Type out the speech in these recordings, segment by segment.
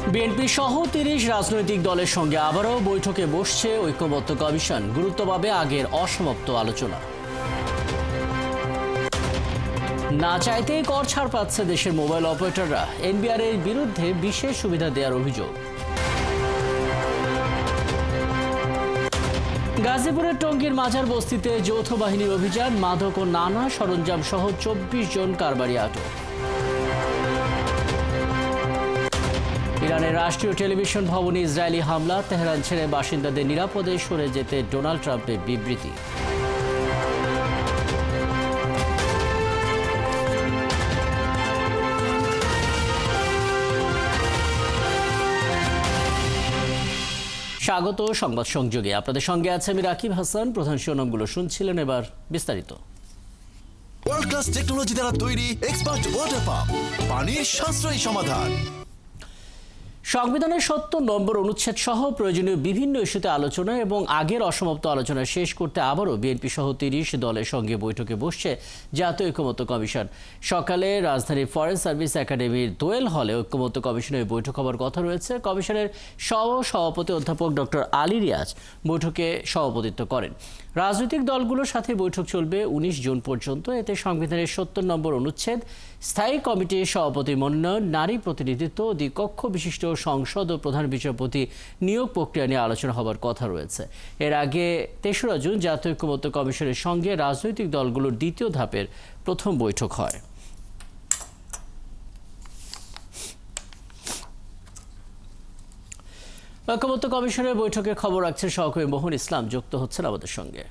BNP সহ ৩০ রাজনৈতিক দলের সঙ্গে আবারও বৈঠকে বসছে ঐক্যমত্য কমিশন। গুরুত্ব পাবে আগের অসমাপ্ত আলোচনা। না চাইতেই কর ছাড় পাচ্ছে দেশের মোবাইল অপারেটররা। এনবিআর এর বিরুদ্ধে বিশেষ সুবিধা দেওয়ার অভিযোগ। গাজীপুরের টঙ্গীর মাজার বস্তিতে যৌথ বাহিনীর অভিযান, মাদক ও নানা সরঞ্জাম সহ ২৪ জন কারবারি আটক। ইরানের রাষ্ট্রীয় টেলিভিশন ভবনে ইসরায়েলি হামলা, তেহরান ছেড়ে বাসিন্দাদের নিরাপদে সরে যেতে ডোনাল্ড ট্রাম্পের বিবৃতি। স্বাগত সংবাদ সংযোগে। আপনাদের সঙ্গে আছে আমি রাকিব হাসান। প্রধান শিরোনামগুলো শুনছিলেন, এবার বিস্তারিত। ওয়ার্ল্ড ক্লাস টেকনোলজি দ্বারা তৈরি এক্সপার্ট ওয়াটার পাম্প, পানির সাশ্রয়ী সমাধান। সংবিধানের ৭০ নম্বর অনুচ্ছেদ সহ প্রয়োজনীয় বিভিন্ন ইস্যুতে আলোচনা এবং আগের অসমাপ্ত আলোচনা শেষ করতে আবারও বিএনপি সহ ৩০ দলের সঙ্গে বৈঠকে বসছে জাতীয় ঐক্যমত্য কমিশন। সকালে রাজধানীর ফরেন সার্ভিস একাডেমির দোয়েল হলে ঐক্যমত্য কমিশনের বৈঠক হবার কথা রয়েছে। কমিশনের সভাপতি অধ্যাপক ডক্টর আলী রিয়াজ বৈঠকে সভাপতিত্ব করেন। রাজনৈতিক দলগুলোর সাথে বৈঠক চলবে ১৯ জুন পর্যন্ত। এতে সংবিধানের ৭০ নম্বর অনুচ্ছেদ, স্থায়ী কমিটির সভাপতি মনোনয়ন, নারী প্রতিনিধিত্ব, দ্বিকক্ষ বিশিষ্ট সংসদ ও প্রধান বিচারপতি নিয়োগ প্রক্রিয়া নিয়ে আলোচনা হবার কথা রয়েছে। এর আগে ৩রা জুন জাতীয় ঐক্যমত্য কমিশনের সঙ্গে রাজনৈতিক দলগুলোর দ্বিতীয় ধাপের প্রথম বৈঠক হয়। ঐক্যমত্য কমিশনের বৈঠকের খবর রাখছেন সহকর্মী মোহন ইসলাম, যুক্ত হচ্ছেন আমাদের সঙ্গে।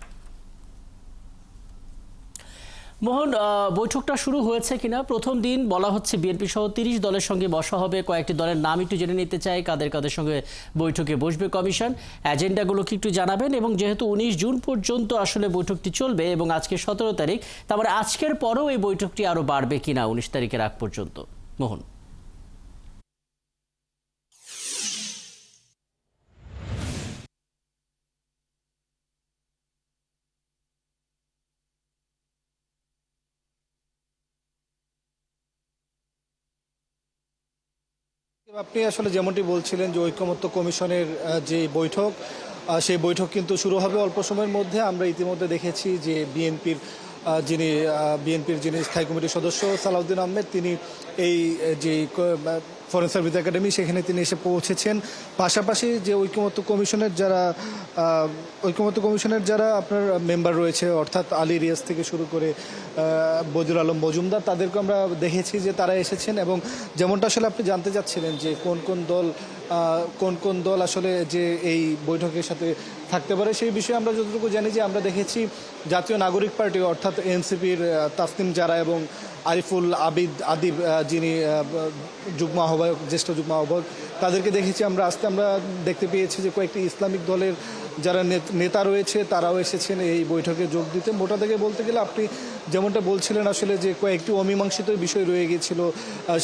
মোহন, বৈঠকটা শুরু হয়েছে কিনা? প্রথম দিন বলা হচ্ছে বিএনপি সহ ৩০ দলের সঙ্গে বসা হবে। কয়েকটি দলের নাম একটু জেনে নিতে চাই, কাদের কাদের সঙ্গে বৈঠকে বসবে কমিশন, এজেন্ডাগুলো কি একটু জানাবেন? এবং যেহেতু ১৯ জুন পর্যন্ত আসলে বৈঠকটি চলবে এবং আজকে ১৭ তারিখ, তারপরে আজকের পরেও এই বৈঠকটি আরও বাড়বে কিনা ১৯ তারিখের আগ পর্যন্ত? মোহন। আপনি আসলে যেমনটি বলছিলেন যে ঐকমত্য কমিশনের যে বৈঠক, সেই বৈঠক কিন্তু শুরু হবে অল্প সময়ের মধ্যে। আমরা ইতিমধ্যে দেখেছি যে বিএনপির যিনি স্থায়ী কমিটির সদস্য সালাউদ্দিন আহমেদ, তিনি এই যে ফরেন সার্ভিস একাডেমি সেখানে তিনি এসে পৌঁছেছেন। পাশাপাশি যে ঐকমত্য কমিশনের যারা আপনার মেম্বার রয়েছে, অর্থাৎ আলী রিয়াজ থেকে শুরু করে বদিউল আলম মজুমদার, তাদেরকে আমরা দেখেছি যে তারা এসেছেন। এবং যেমনটা আসলে আপনি জানতে চাচ্ছিলেন যে কোন কোন দল আসলে যে এই বৈঠকের সাথে থাকতে পারে, সেই বিষয়ে আমরা যতটুকু জানি যে আমরা দেখেছি জাতীয় নাগরিক পার্টি অর্থাৎ এনসিপির তাসনিম জারা এবং আরিফুল আদিব যিনি জ্যেষ্ঠ যুগ্ম আহ্বায়ক, তাদেরকে দেখেছি আমরা। আমরা দেখতে পেয়েছি যে কয়েকটি ইসলামিক দলের যারা নেতা রয়েছে তারাও এসেছেন এই বৈঠকে যোগ দিতে। মোটা থেকে বলতে গেলে আপনি যেমনটা বলছিলেন আসলে যে কয়েকটি অমীমাংসিত বিষয় রয়ে গিয়েছিল,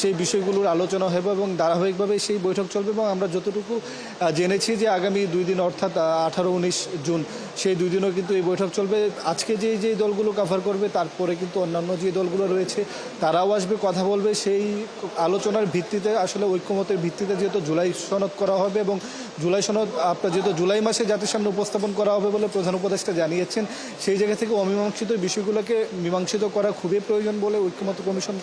সেই বিষয়গুলোর আলোচনা হবে এবং ধারাবাহিকভাবে সেই বৈঠক চলবে। এবং আমরা যতটুকু জেনেছি যে আগামী ২ দিন অর্থাৎ ১৮-১৯ জুন সেই ২ দিনও কিন্তু এই বৈঠক চলবে। আজকে যে দলগুলো কভার করবে, তারপরে কিন্তু অন্যান্য যে দলগুলো রয়েছে তারাও আসবে, কথা বলবে। সেই আলোচনার ভিত্তিতে আসলে ঐক্যমতের ভিত্তিতে যেহেতু জুলাই সনদ করা হবে এবং জুলাই সনদ আপনার যেহেতু জুলাই মাসে জাতির সামনে উপস্থাপন করা হবে বলে প্রধান উপদেষ্টা জানিয়েছেন, সেই জায়গা থেকে অমীমাংসিত বিষয়গুলোকে মীমাংসিত করা খুবই প্রয়োজন বলে ঐক্যমত্য কমিশন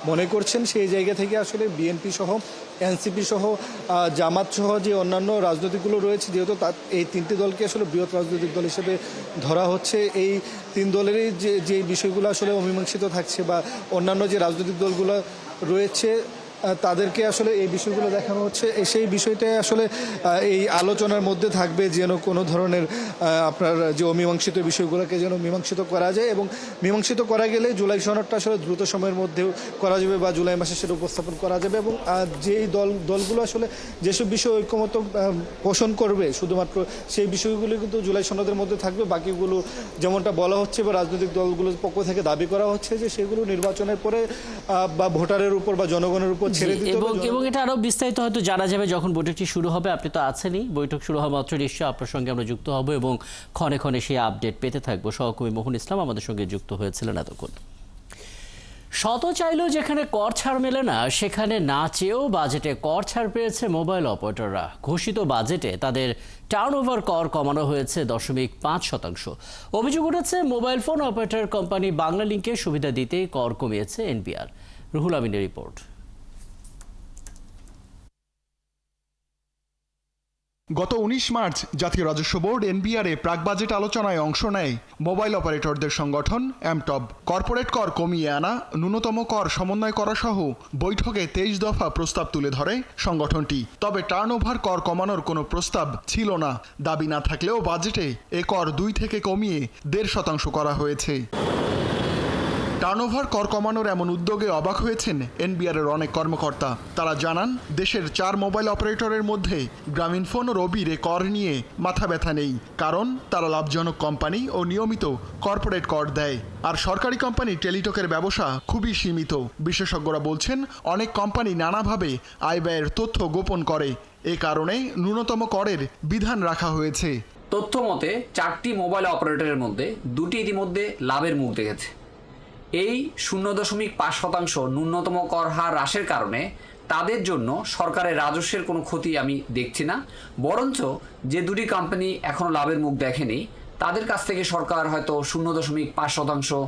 মনে করছেন। সেই জায়গা থেকে আসলে বিএনপি সহ এনসিপি সহ জামাত সহ যে অন্যান্য রাজনৈতিকগুলো রয়েছে, যেহেতু এই ৩টি দলকে আসলে বৃহৎ রাজনৈতিক দল হিসেবে ধরা হচ্ছে, এই ৩ দলেরই যে বিষয়গুলো আসলে অমীমাংসিত থাকছে বা অন্যান্য যে রাজনৈতিক দলগুলো রয়েছে তাদেরকে আসলে এই বিষয়গুলো দেখানো হচ্ছে। সেই বিষয়টাই আসলে এই আলোচনার মধ্যে থাকবে, যেন কোনো ধরনের আপনার যে অমীমাংসিত বিষয়গুলোকে যেন মীমাংসিত করা যায়। এবং মীমাংসিত করা গেলে জুলাই সনদটা আসলে দ্রুত সময়ের মধ্যেও করা যাবে বা জুলাই মাসে সেটা উপস্থাপন করা যাবে। এবং যেই দলগুলো আসলে যেসব বিষয় ঐক্যমত পোষণ করবে শুধুমাত্র সেই বিষয়গুলো কিন্তু জুলাই সনদের মধ্যে থাকবে। বাকিগুলো যেমনটা বলা হচ্ছে বা রাজনৈতিক দলগুলোর পক্ষ থেকে দাবি করা হচ্ছে যে সেগুলো নির্বাচনের পরে বা ভোটারের উপর বা জনগণের উপর ছেড়ে দিতে হবে। এবং এটা আরো বিস্তারিত হয়তো জানা যাবে যখন বৈঠকটি শুরু হবে। আপনি তো আছেনই, বৈঠক শুরু হওয়া মাত্র নিশ্চয়ই আপনার সঙ্গে আমরা যুক্ত হব এবং ক্ষণে ক্ষণে সেই আপডেট পেতে থাকবো। সহকর্মী মোহন ইসলাম আমাদের সঙ্গে যুক্ত হয়েছিলেন এতক্ষণ। শত চাইলেও যেখানে কর ছাড় মেলে না, সেখানে না চেয়েও বাজেটে কর ছাড় পেয়েছে মোবাইল অপারেটররা। ঘোষিত বাজেটে তাদের টার্নওভার কর কমানো হয়েছে 0.5%। অভিযোগ উঠেছে মোবাইল ফোন অপারেটর কোম্পানি বাংলালিংকের সুবিধা দিতে কর কমিয়েছে এনবিআর। রুহুল আমিনের রিপোর্ট। গত 19 মার্চ জাতীয় রাজস্ব বোর্ড এনবিআরে প্রাক বাজেট আলোচনায় অংশ নেয় মোবাইল অপারেটরদের সংগঠন এমটব। কর্পোরেট কর কমিয়ে আনা, ন্যূনতম কর সমন্বয় করা সহ বৈঠকে 23 দফা প্রস্তাব তুলে ধরে সংগঠনটি। তবে টার্নওভার কর কমানোর কোনো প্রস্তাব ছিল না। দাবি না থাকলেও বাজেটে এ কর 2 থেকে কমিয়ে 1.5% করা হয়েছে। টার্নওভার কর কমানোর এমন উদ্যোগে অবাক হয়েছেন এনবিআরের অনেক কর্মকর্তা। তারা জানান, দেশের 4 মোবাইল অপারেটরের মধ্যে গ্রামীণফোন ও রবির এ কর নিয়ে মাথা ব্যথা নেই, কারণ তারা লাভজনক কোম্পানি ও নিয়মিত কর্পোরেট কর দেয়। আর সরকারি কোম্পানি টেলিটকের ব্যবসা খুবই সীমিত। বিশেষজ্ঞরা বলছেন, অনেক কোম্পানি নানাভাবে আয় ব্যয়ের তথ্য গোপন করে। এ কারণে ন্যূনতম করের বিধান রাখা হয়েছে। তথ্য মতে 4টি মোবাইল অপারেটরের মধ্যে 2টি ইতিমধ্যে লাভের মুখ দেখেছে। এই 0.5% ন্যূনতম কর হার হ্রাসের কারণে তাদের জন্য সরকারের রাজস্বের কোনো ক্ষতি আমি দেখছি না, বরঞ্চ যে 2টি কোম্পানি এখনও লাভের মুখ দেখেনি তাদের কাছ থেকে সরকার হয়তো 0.5%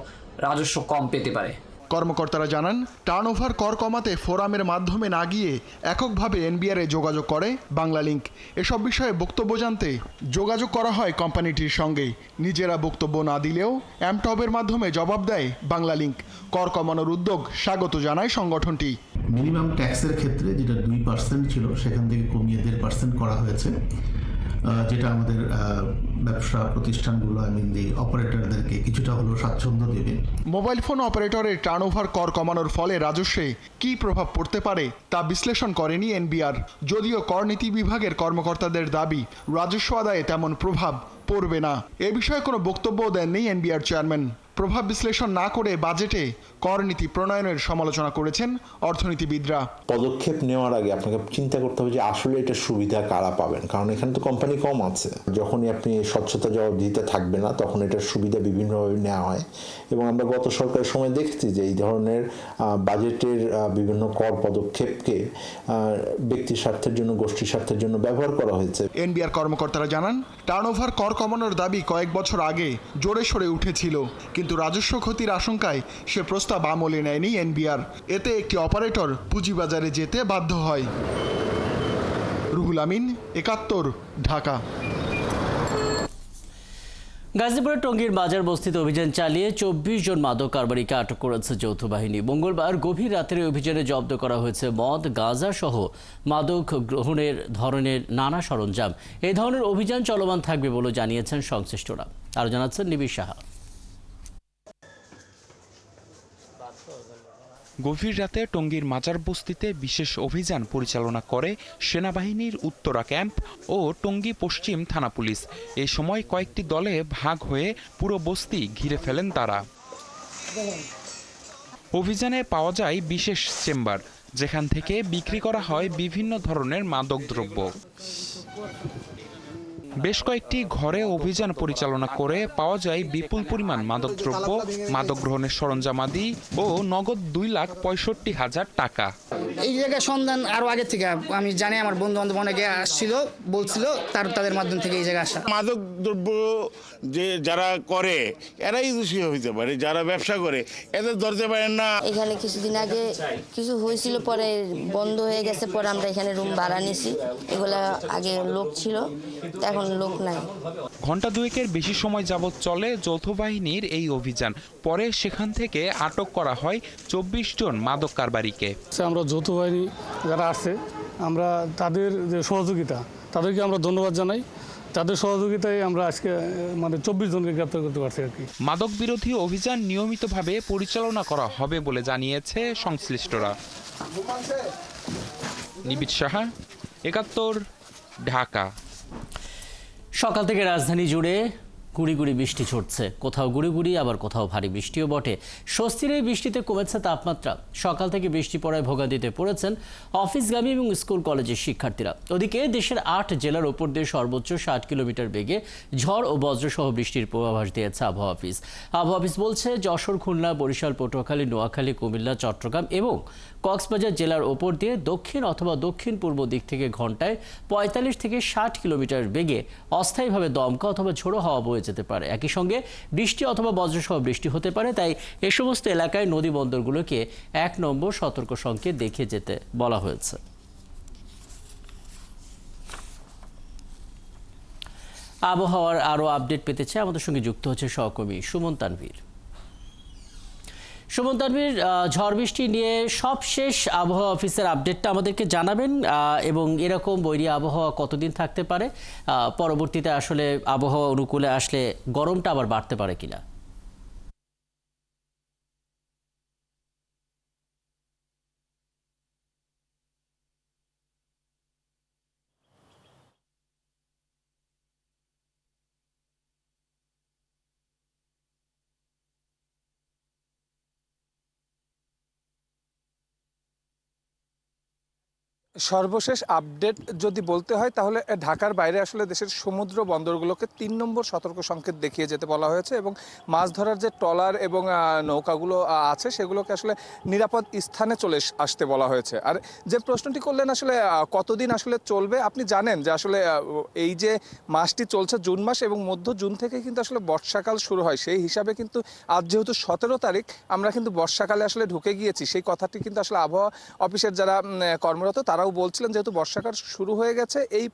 রাজস্ব কম পেতে পারে। কর্মকর্তারা জানান, টার্নওভার কর কমাতে ফোরামের মাধ্যমে না গিয়ে এককভাবে এনবিআরে যোগাযোগ করে বাংলালিংক। এসব বিষয়ে বক্তব্য জানতে যোগাযোগ করা হয় কোম্পানিটির সঙ্গে। নিজেরা বক্তব্য না দিলেও এমটবের মাধ্যমে জবাব দেয় বাংলালিংক। কর কমানোর উদ্যোগ স্বাগত জানায় সংগঠনটি। মিনিমাম ট্যাক্সের ক্ষেত্রে যেটা 2% ছিল, সেখান থেকে কমিয়ে 1.5% করা হয়েছে, যেটা আমাদের ব্যবসা প্রতিষ্ঠানগুলো অপারেটরদেরকে কিছুটা হলেও স্বাচ্ছন্দ্য দেবে। মোবাইল ফোন অপারেটরের টার্নওভার কর কমানোর ফলে রাজস্বে কী প্রভাব পড়তে পারে তা বিশ্লেষণ করেনি এনবিআর। যদিও কর নীতি বিভাগের কর্মকর্তাদের দাবি, রাজস্ব আদায়ে তেমন প্রভাব পড়বে না। এ বিষয়ে কোনো বক্তব্যও দেননি এনবিআর চেয়ারম্যান। প্রভাব বিশ্লেষণ না করে বাজেটে কর নীতি প্রণয়নের সমালোচনা করেছেন অর্থনীতিবিদরা। পদক্ষেপ নেওয়ার আগে আপনাকে চিন্তা করতে হবে যে আসলে এটা সুবিধা কারা পাবেন, কারণ এখানে তো কোম্পানি কম আছে। যখনই আপনি স্বচ্ছতা জবাবদিহিতে থাকবে না, তখন এটার সুবিধা বিভিন্নভাবে নেওয়া হয়। এবং আমরা গত সরকারের সময় দেখেছি যে এই ধরনের বাজেটের বিভিন্ন কর পদক্ষেপকে ব্যক্তি স্বার্থের জন্য, গোষ্ঠী স্বার্থের জন্য ব্যবহার করা হয়েছে। এনবিআর কর্মকর্তারা জানান, টার্নওভার কর কমানোর দাবি কয়েক বছর আগে জোরে সোরে উঠেছিল, কিন্তু রাজস্ব ক্ষতির আশঙ্কায় সে প্রস্তাব আমলে নেয়নি এনবিআর। এতে একটি অপারেটর পুঁজিবাজারে যেতে বাধ্য হয়। রুহুল আমিন, 71, ঢাকা। গাজীপুরের টঙ্গীর বাজার বস্তিতে অভিযান চালিয়ে 24 জন মাদক কারবারিকে আটক করেছে যৌথ বাহিনী। মঙ্গলবার গভীর রাতের অভিযানে জব্দ করা হয়েছে মদ, গাঁজা সহ মাদক গ্রহণের ধরনের নানা সরঞ্জাম। এই ধরনের অভিযান চলমান থাকবে বলে জানিয়েছেন সংশ্লিষ্টরা। আরও জানাচ্ছেন নিবিড় সাহা। গভীর রাতে টঙ্গীর মাজার বস্তিতে বিশেষ অভিযান পরিচালনা করে সেনাবাহিনীর উত্তরা ক্যাম্প ও টঙ্গী পশ্চিম থানা পুলিশ। এই সময় কয়েকটি দলে ভাগ হয়ে পুরো বস্তি ঘিরে ফেলেন তারা। অভিযানে পাওয়া যায় বিশেষ চেম্বার, যেখান থেকে বিক্রি করা হয় বিভিন্ন ধরনের মাদকদ্রব্য। বেশ কয়েকটি ঘরে অভিযান পরিচালনা করে পাওয়া যায় বিপুল পরিমাণ মাদকদ্রব্য, মাদক গ্রহণের সরঞ্জামাদি ও নগদ 2,65,000 টাকা। এই জায়গায় সন্ধান আরো আগে থেকে আমি জানি, আমার বন্ধু বান্ধব অনেকে আসছিল, বলছিল, তাদের মাধ্যম থেকে এই জায়গায় আসা। মাদক দ্রব্য যে যারা করে এরাই দোষী হইতে পারে, যারা ব্যবসা করে এদের ধরতে পারেন না। এখানে কিছুদিন আগে কিছু হয়েছিল, পরে বন্ধ হয়ে গেছে, পরে আমরা এখানে রুম ভাড়া নিছি। এগুলা আগে লোক ছিল, এখন লোক নাই। ঘণ্টা দুয়েকের বেশি সময় যাবৎ চলে যৌথ বাহিনীর এই অভিযান। পরে সেখান থেকে আটক করা হয় 24 জন মাদক কারবারিকে। আমরা যৌথ বাহিনী যারা আছে, আমরা তাদের যে সহযোগিতা, তাদেরকে আমরা ধন্যবাদ জানাই। তাদের সহযোগিতায় আমরা আজকে 24 জনকে গ্রেপ্তার করতে পারছি আর কি। মাদক বিরোধী অভিযান নিয়মিতভাবে পরিচালনা করা হবে বলে জানিয়েছে সংশ্লিষ্টরা। নিবিড় সাহা, 71, ঢাকা। সকাল থেকে রাজধানী জুড়ে গুড়ি গুড়ি বৃষ্টি ঝরছে, কোথাও গুড়ি গুড়ি আবার কোথাও ভারী বৃষ্টিও বটে। স্বস্তির এই বৃষ্টিতে কমেছে তাপমাত্রা। সকাল থেকে বৃষ্টি পড়ায় ভোগান্তিতে পড়েছেন অফিসগামী এবং স্কুল কলেজের শিক্ষার্থীরা। ওদিকে দেশের 8 জেলার ওপর দিয়ে সর্বোচ্চ 60 কিলোমিটার বেগে ঝড় ও বজ্রসহ বৃষ্টির পূর্বাভাস দিয়েছে আবহাওয়া অফিস। আবহাওয়া অফিস বলছে, যশোর, খুলনা, বরিশাল, পটুয়াখালী, নোয়াখালী, কুমিল্লা, চট্টগ্রাম এবং কক্সবাজার জেলার ওপর দিয়ে দক্ষিণ অথবা দক্ষিণ পূর্ব দিক থেকে ঘন্টায় 45 থেকে 60 কিলোমিটার বেগে অস্থায়ীভাবে দমকা অথবা ঝোড়ো হাওয়া বয়ে যেতে পারে। একই সঙ্গে বৃষ্টি অথবা বজ্রসহ বৃষ্টি হতে পারে। তাই এ সমস্ত এলাকায় নদী বন্দরগুলোকে 1 নম্বর সতর্ক সংকেত দেখিয়ে যেতে বলা হয়েছে। আবহাওয়ার আরও আপডেট পেতে চাই, আমাদের সঙ্গে যুক্ত হচ্ছে সহকর্মী সুমন তানভীর। সুমন তানভীর, ঝড় বৃষ্টি নিয়ে সবশেষ আবহাওয়া অফিসের আপডেটটা আমাদেরকে জানাবেন এবং এরকম বৈরী আবহাওয়া কতদিন থাকতে পারে, পরবর্তীতে আসলে আবহাওয়া অনুকূলে আসলে গরমটা আবার বাড়তে পারে কিনা? সর্বশেষ আপডেট যদি বলতে হয় তাহলে ঢাকার বাইরে আসলে দেশের সমুদ্র বন্দরগুলোকে 3 নম্বর সতর্ক সংকেত দেখিয়ে যেতে বলা হয়েছে এবং মাছ ধরার যে ট্রলার এবং নৌকাগুলো আছে সেগুলোকে আসলে নিরাপদ স্থানে চলে আসতে বলা হয়েছে। আর যে প্রশ্নটি করলেন আসলে কতদিন আসলে চলবে, আপনি জানেন যে আসলে এই যে মাসটি চলছে জুন মাস এবং মধ্য জুন থেকে কিন্তু আসলে বর্ষাকাল শুরু হয়। সেই হিসাবে কিন্তু আজ যেহেতু 17 তারিখ, আমরা কিন্তু বর্ষাকালে আসলে ঢুকে গিয়েছি। সেই কথাটি কিন্তু আসলে আবহাওয়া অফিসের যারা কর্মরত তারাও বলছিলেন, যেহেতু বর্ষাকাল শুরু হয়ে গেছে এই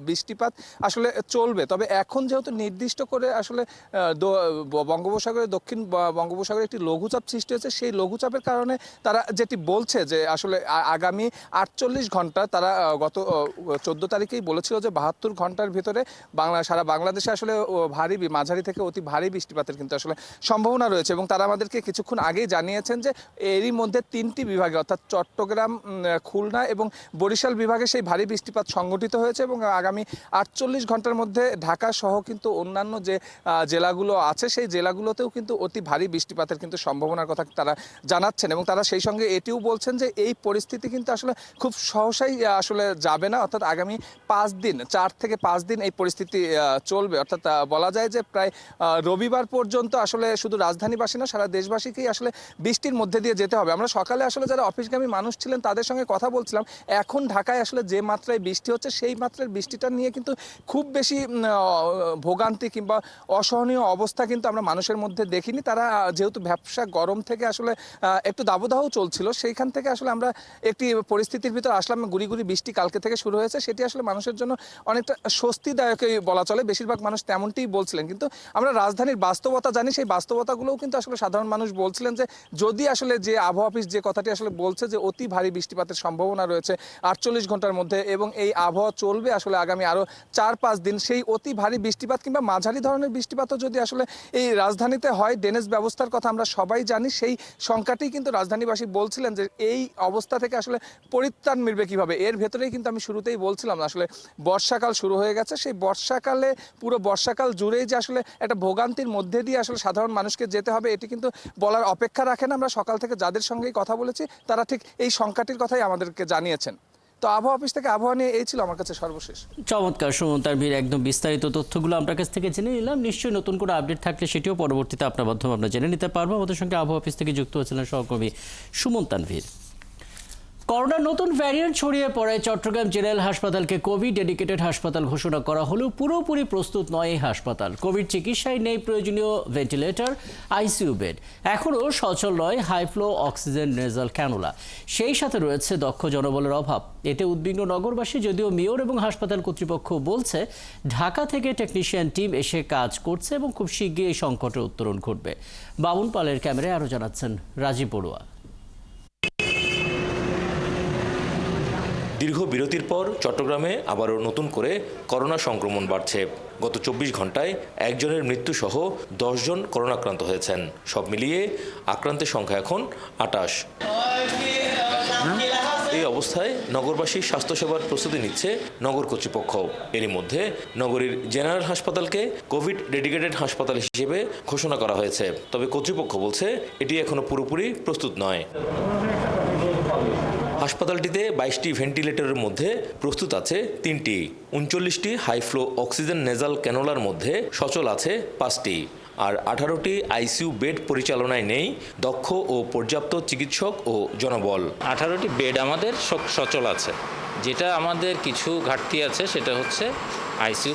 বৃষ্টিপাত আসলে চলবে। তবে এখন যেহেতু নির্দিষ্ট করে আসলে বঙ্গোপসাগরের দক্ষিণ বঙ্গোপসাগরে একটি লঘুচাপ সৃষ্টি হয়েছে, সেই লঘুচাপের কারণে তারা যেটি বলছে যে আসলে আগামী 48 ঘন্টা, তারা গত 14 তারিখেই বলেছিল যে 72 ঘন্টার ভিতরে সারা বাংলাদেশে আসলে ভারী মাঝারি থেকে অতি ভারী বৃষ্টিপাতের কিন্তু আসলে সম্ভাবনা রয়েছে। এবং তারা আমাদেরকে কিছুক্ষণ আগেই জানিয়েছেন যে এরই মধ্যে 3টি বিভাগে অর্থাৎ চট্টগ্রাম, খুলনা এবং বরিশাল বিভাগে সেই ভারী বৃষ্টিপাত সংঘটিত হয়েছে এবং আগামী 48 ঘন্টার মধ্যে ঢাকা সহ কিন্তু অন্যান্য যে জেলাগুলো আছে সেই জেলাগুলোতেও কিন্তু অতি ভারী বৃষ্টিপাতের কিন্তু সম্ভাবনার কথা তারা জানাচ্ছেন। এবং তারা সেই সঙ্গে এটিও বলছেন যে এই পরিস্থিতি কিন্তু আসলে খুব সহসাই আসলে যাবে না, অর্থাৎ আগামী 5 দিন, 4 থেকে 5 দিন এই পরিস্থিতি চলবে। অর্থাৎ বলা যায় যে প্রায় রবিবার পর্যন্ত আসলে শুধু রাজধানীবাসী না, সারা দেশবাসীকেই আসলে বৃষ্টির মধ্যে দিয়ে যেতে হবে। আমরা সকালে আসলে যারা অফিসগামী মানুষ ছিলেন তাদের সঙ্গে কথা বলছিলাম। এখন ঢাকায় আসলে যে মাত্রায় বৃষ্টি হচ্ছে সেই মাত্রার বৃষ্টিটা নিয়ে কিন্তু খুব বেশি ভোগান্তি কিংবা অসহনীয় অবস্থা কিন্তু আমরা মানুষের মধ্যে দেখিনি। তারা যেহেতু ব্যবসা গরম থেকে আসলে একটু দাবদাহ চলছিল, সেইখান থেকে আসলে আমরা একটি পরিস্থিতির ভিতর আসলাম। গুড়ি গুড়ি বৃষ্টি কালকে থেকে শুরু হয়েছে, সেটি আসলে মানুষের জন্য অনেকটা স্বস্তিদায়কই বলা চলে। বেশিরভাগ মানুষ তেমনটিই বলছিলেন। কিন্তু আমরা রাজধানীর বাস্তবতা জানি, সেই বাস্তবতাগুলোও কিন্তু আসলে সাধারণ মানুষ বলছিলেন যে যদি আসলে যে আবহাওয়া অফিস যে কথাটি আসলে বলছে যে অতি ভারী বৃষ্টিপাতের সম্ভাবনা রয়েছে 48 ঘন্টার মধ্যে এবং এই আবহাওয়া চলবে আসলে আগামী আরও 4-5 দিন, সেই অতি ভারী বৃষ্টিপাত কিংবা মাঝারি ধরনের বৃষ্টিপাতও যদি আসলে এই রাজধানীতে হয়, ড্রেনেজ ব্যবস্থার কথা আমরা সবাই জানি, সেই সংখ্যাটি কিন্তু রাজধানীবাসী বলছিলেন যে এই অবস্থা থেকে আসলে পরিত্রাণ মিলবে কিভাবে। এর ভেতরেই কিন্তু আমি শুরুতেই বলছিলাম আসলে বর্ষাকাল শুরু হয়ে গেছে। সেই বর্ষাকালে পুরো বর্ষাকাল জুড়েই যে আসলে একটা ভোগান্তির মধ্যে দিয়ে আসলে সাধারণ মানুষকে যেতে হবে এটি কিন্তু বলার অপেক্ষা রাখে না। আমরা সকাল থেকে যাদের সঙ্গেই কথা বলেছি তারা ঠিক এই সংখ্যাটির কথাই আমাদেরকে জানিয়েছেন। তো আবহাওয়া অফিস থেকে আবহাওয়া নিয়ে এই ছিল আমার কাছে সর্বশেষ। চমৎকার সুমন তানভীর, একদম বিস্তারিত তথ্যগুলো আপনার কাছ থেকে জেনে নিলাম। নিশ্চয়ই নতুন কোনো আপডেট থাকলে সেটিও পরবর্তীতে আপনার মাধ্যমে আমরা জেনে নিতে পারবো। আমাদের সঙ্গে আবহাওয়া অফিস থেকে যুক্ত হয়েছিলেন সহকর্মী সুমন তানভীর। করোনার নতুন ভ্যারিয়েন্ট ছড়িয়ে পড়ে চট্টগ্রাম জেনারেল হাসপাতালকে কোভিড ডেডিকেটেড হাসপাতাল ঘোষণা করা হলেও পুরোপুরি প্রস্তুত নয় এই হাসপাতাল। কোভিড চিকিৎসায় নেই প্রয়োজনীয় ভেন্টিলেটর, আইসিইউ বেড, এখনও সচল নয় হাইফ্লো অক্সিজেন নেজাল ক্যানুলা, সেই সাথে রয়েছে দক্ষ জনবলের অভাব। এতে উদ্বিগ্ন নগরবাসী, যদিও মেয়র এবং হাসপাতাল কর্তৃপক্ষ বলছে ঢাকা থেকে টেকনিশিয়ান টিম এসে কাজ করছে এবং খুব শীঘ্রই এই সংকটের উত্তরণ ঘটবে। বাবুন পালের ক্যামেরায় আরও জানাচ্ছেন রাজীব বড়ুয়া। দীর্ঘ বিরতির পর চট্টগ্রামে আবারও নতুন করে করোনা সংক্রমণ বাড়ছে। গত 24 ঘন্টায় একজনের মৃত্যুসহ 10 জন করোনাক্রান্ত হয়েছেন। সব মিলিয়ে আক্রান্তের সংখ্যা এখন 28। এই অবস্থায় নগরবাসীর স্বাস্থ্যসেবার প্রস্তুতি নিচ্ছে নগর কর্তৃপক্ষ। এরই মধ্যে নগরীর জেনারেল হাসপাতালকে কোভিড ডেডিকেটেড হাসপাতাল হিসেবে ঘোষণা করা হয়েছে। তবে কর্তৃপক্ষ বলছে এটি এখনো পুরোপুরি প্রস্তুত নয়। হাসপাতালটিতে 22টি ভেন্টিলেটরের মধ্যে প্রস্তুত আছে 3টি, 39টি হাইফ্লো অক্সিজেন নেজাল ক্যানোলার মধ্যে সচল আছে 5টি, আর 18টি আইসিইউ বেড পরিচালনায় নেই দক্ষ ও পর্যাপ্ত চিকিৎসক ও জনবল। 18টি বেড আমাদের সচল আছে। যেটা আমাদের কিছু ঘাটতি আছে সেটা হচ্ছে আইসিইউ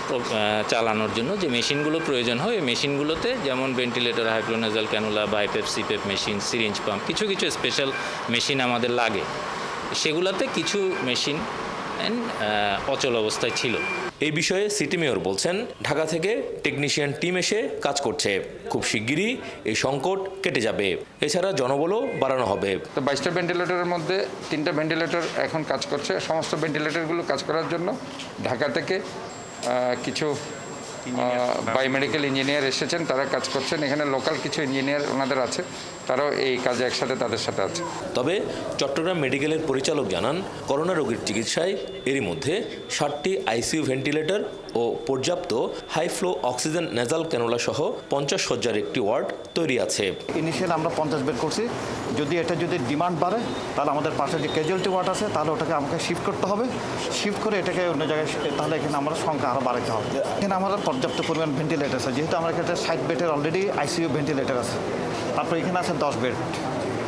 চালানোর জন্য যে মেশিনগুলো প্রয়োজন হয়, এই মেশিনগুলোতে যেমন ventilator, high flow nasal cannula, BiPAP, CPAP machine, syringe pump, কিছু স্পেশাল মেশিন আমাদের লাগে। সেগুলোতে কিছু মেশিন অচল অবস্থায় ছিল। এই বিষয়ে সিটি মেয়র বলছেন, ঢাকা থেকে টেকনিশিয়ান টিম এসে কাজ করছে। খুব শিগগিরই এই সংকট কেটে যাবে। এছাড়া জনবলও বাড়ানো হবে। তো 22টা ভেন্টিলেটরের মধ্যে 3টা ভেন্টিলেটর এখন কাজ করছে। সমস্ত ভেন্টিলেটরগুলো কাজ করার জন্য ঢাকা থেকে কিছু বায়োমেডিক্যাল ইঞ্জিনিয়ার এসেছেন, তারা কাজ করছেন। এখানে লোকাল কিছু ইঞ্জিনিয়ার ওনাদের আছে, তারাও এই কাজে একসাথে তাদের সাথে আছে। তবে চট্টগ্রাম মেডিকেলের পরিচালক জানান, করোনা রোগীর চিকিৎসায় এরই মধ্যে 60টি আইসিইউ ভেন্টিলেটর ও পর্যাপ্ত হাইফ্লো অক্সিজেন নেজাল ক্যানোলা সহ 50 শয্যার একটি ওয়ার্ড তৈরি আছে। ইনিশিয়াল আমরা 50 বেড করছি। যদি ডিমান্ড বাড়ে তাহলে আমাদের পাশে যে ক্যাজুয়ালিটি ওয়ার্ড আছে তাহলে ওটাকে আমাকে শিফট করতে হবে। শিফট করে এটাকে অন্য জায়গায়, তাহলে এখানে আমরা সংখ্যা আরও বাড়াতে হবে। এখানে আমাদের পর্যাপ্ত পরিমাণ ভেন্টিলেটর আছে, যেহেতু আমার কাছে 60 বেডের অলরেডি আইসিইউ ভেন্টিলেটর আছে। তারপর এখানে আছে 10 বেড।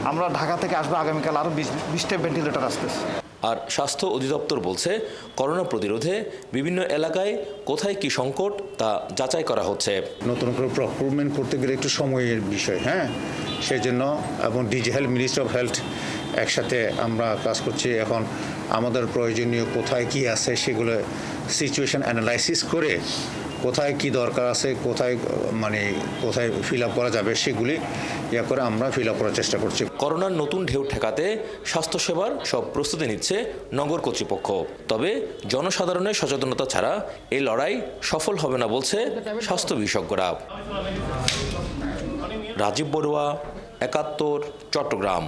আমরা ঢাকা থেকে আসবো আগামীকাল আরও 20টা ভেন্টিলেটর আসতেছে। আর স্বাস্থ্য অধিদপ্তর বলছে, করোনা প্রতিরোধে বিভিন্ন এলাকায় কোথায় কি সংকট তা যাচাই করা হচ্ছে। নতুন করে প্রকুরমেন্ট করতে গেলে একটু সময়ের বিষয়, সেই জন্য এবং DG health, ministry of health একসাথে আমরা কাজ করছি। এখন আমাদের প্রয়োজনীয় কোথায় কি আছে সেগুলো সিচুয়েশন অ্যানালাইসিস করে কোথায় কি দরকার আছে, কোথায় ফিল আপ করা যাবে সেগুলি করে আমরা ফিল আপ করার চেষ্টা করছি। করোনার নতুন ঢেউ ঠেকাতে স্বাস্থ্যসেবার সব প্রস্তুতি নিচ্ছে নগর কর্তৃপক্ষ। তবে জনসাধারণের সচেতনতা ছাড়া এই লড়াই সফল হবে না বলছে স্বাস্থ্য বিশেষজ্ঞরা। রাজীব বড়ুয়া, 71, চট্টগ্রাম।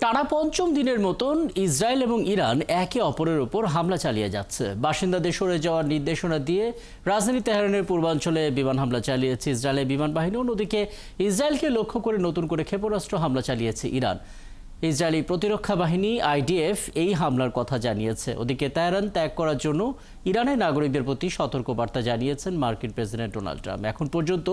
টানা পঞ্চম দিনের মতন ইসরায়েল এবং ইরান একে অপরের উপর হামলা চালিয়ে যাচ্ছে। বাসিন্দাদের সরে যাওয়ার নির্দেশনা দিয়ে রাজধানী তেহরানের পূর্বাঞ্চলে বিমান হামলা চালিয়েছে ইসরায়েলের বিমান বাহিনী। অন্যদিকে ইসরায়েলকে লক্ষ্য করে নতুন করে ক্ষেপণাস্ত্র হামলা চালিয়েছে ইরান। ইসরায়েলি প্রতিরক্ষা বাহিনী IDF এই হামলার কথা জানিয়েছে। ওদিকে তেহরান ত্যাগ করার জন্য ইরানের নাগরিকদের প্রতি সতর্কবার্তা জানিয়েছেন মার্কিন প্রেসিডেন্ট ডোনাল্ড ট্রাম্প। এখন পর্যন্ত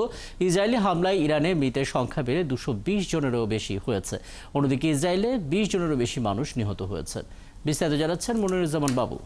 ইসরায়েলি হামলায় ইরানের মৃতের সংখ্যা বেড়ে 220 জনেরও বেশি হয়েছে। অন্যদিকে ইসরায়েলে 20 জনেরও বেশি মানুষ নিহত হয়েছেন। বিস্তারিত জানাচ্ছেন মনিরুজ্জামান বাবু।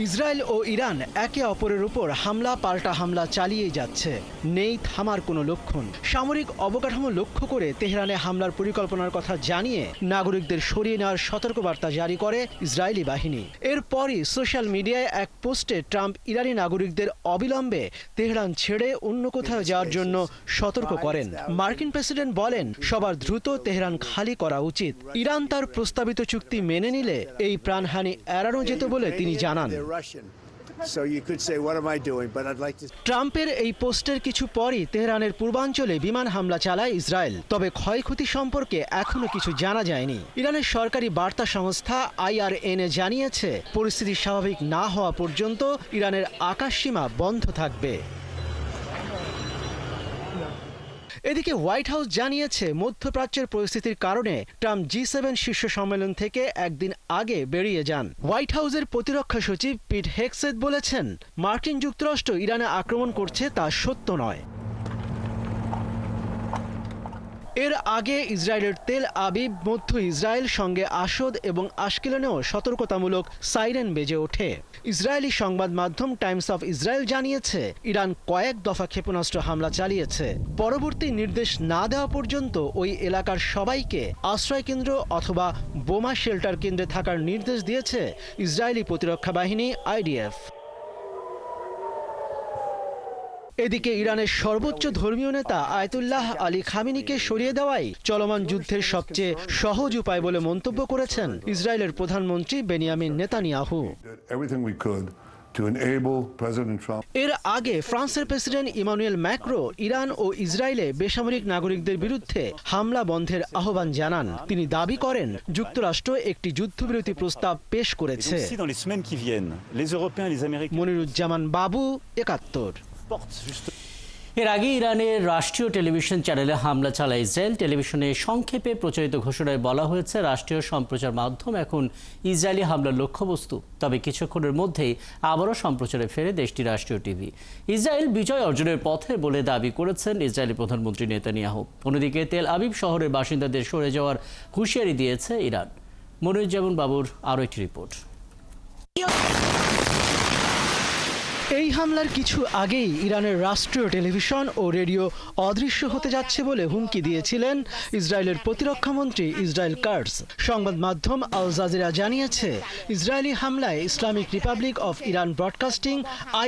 ইসরায়েল ও ইরান একে অপরের উপর হামলা পাল্টা হামলা চালিয়ে যাচ্ছে, নেই থামার কোনো লক্ষণ। সামরিক অবকাঠামো লক্ষ্য করে তেহরানে হামলার পরিকল্পনার কথা জানিয়ে নাগরিকদের সরিয়ে নেওয়ার সতর্কবার্তা জারি করে ইসরায়েলি বাহিনী। এরপরই সোশ্যাল মিডিয়ায় এক পোস্টে ট্রাম্প ইরানি নাগরিকদের অবিলম্বে তেহরান ছেড়ে অন্য কোথাও যাওয়ার জন্য সতর্ক করেন। মার্কিন প্রেসিডেন্ট বলেন, সবার দ্রুত তেহরান খালি করা উচিত। ইরান তার প্রস্তাবিত চুক্তি মেনে নিলে এই প্রাণহানি এড়ানো যেত বলে তিনি জানান। ট্রাম্পের এই পোস্টের কিছু পরই তেহরানের পূর্বাঞ্চলে বিমান হামলা চালায় ইসরায়েল। তবে ক্ষয়ক্ষতি সম্পর্কে এখনো কিছু জানা যায়নি। ইরানের সরকারি বার্তা সংস্থা IRNA জানিয়েছে, পরিস্থিতি স্বাভাবিক না হওয়া পর্যন্ত ইরানের আকাশসীমা বন্ধ থাকবে। এদিকে হোয়াইট হাউস জানিয়েছে, মধ্যপ্রাচ্যের পরিস্থিতির কারণে ট্রাম্প G7 শীর্ষ সম্মেলন থেকে একদিন আগে বেরিয়ে যান। হোয়াইট হাউসের প্রতিরক্ষা সচিব পিট হেগসেথ বলেছেন, মার্কিন যুক্তরাষ্ট্র ইরানে আক্রমণ করছে তা সত্য নয়। এর আগে ইসরায়েলের তেল আবিব, মধ্য ইসরায়েল সঙ্গে আশদ এবং আশকেলনেও সতর্কতামূলক সাইরেন বেজে ওঠে। ইসরায়েলি সংবাদ মাধ্যম টাইমস অফ ইসরায়েল জানিয়েছে, ইরান কয়েক দফা ক্ষেপণাস্ত্র হামলা চালিয়েছে। পরবর্তী নির্দেশ না দেওয়া পর্যন্ত ওই এলাকার সবাইকে আশ্রয়কেন্দ্র অথবা বোমা শেল্টার কেন্দ্রে থাকার নির্দেশ দিয়েছে ইসরায়েলি প্রতিরক্ষা বাহিনী IDF। এদিকে ইরানের সর্বোচ্চ ধর্মীয় নেতা আয়াতুল্লাহ আলী খামেনিকে সরিয়ে দেওয়াই চলমান যুদ্ধের সবচেয়ে সহজ উপায় বলে মন্তব্য করেছেন ইসরায়েলের প্রধানমন্ত্রী বেনিয়ামিন নেতানিয়াহু। এর আগে ফ্রান্সের প্রেসিডেন্ট ইমানুয়েল ম্যাক্রো ইরান ও ইসরায়েলে বেসামরিক নাগরিকদের বিরুদ্ধে হামলা বন্ধের আহ্বান জানান। তিনি দাবি করেন যুক্তরাষ্ট্র একটি যুদ্ধবিরতি প্রস্তাব পেশ করেছে। মনিরুজ্জামান বাবু, ৭১। এর আগে ইরানের রাষ্ট্রীয় টেলিভিশন চ্যানেলে হামলা চালায় ইসরায়েল। টেলিভিশনে সংক্ষেপে প্রচারিত ঘোষণায় বলা হয়েছে রাষ্ট্রীয় সম্প্রচার মাধ্যম এখন ইসরায়েলি হামলার লক্ষ্যবস্তু। তবে কিছুক্ষণের মধ্যেই আবারও সম্প্রচারে ফেরে দেশটির রাষ্ট্রীয় টিভি। ইসরায়েল বিজয় অর্জনের পথে বলে দাবি করেছেন ইসরায়েলি প্রধানমন্ত্রী নেতানিয়াহু। অন্যদিকে তেল আবিব শহরের বাসিন্দাদের সরে যাওয়ার হুঁশিয়ারি দিয়েছে ইরান। মনিরুজ্জামান বাবুর আরও একটি রিপোর্ট। এই হামলার কিছু আগেই ইরানের রাষ্ট্রীয় টেলিভিশন ও রেডিও অদৃশ্য হতে যাচ্ছে বলে হুমকি দিয়েছিলেন ইসরায়েলের প্রতিরক্ষামন্ত্রী ইসরায়েল কাটজ। সংবাদ মাধ্যম আল জাজিরা জানিয়েছে ইসরায়েলি হামলায় Islamic Republic of Iran broadcasting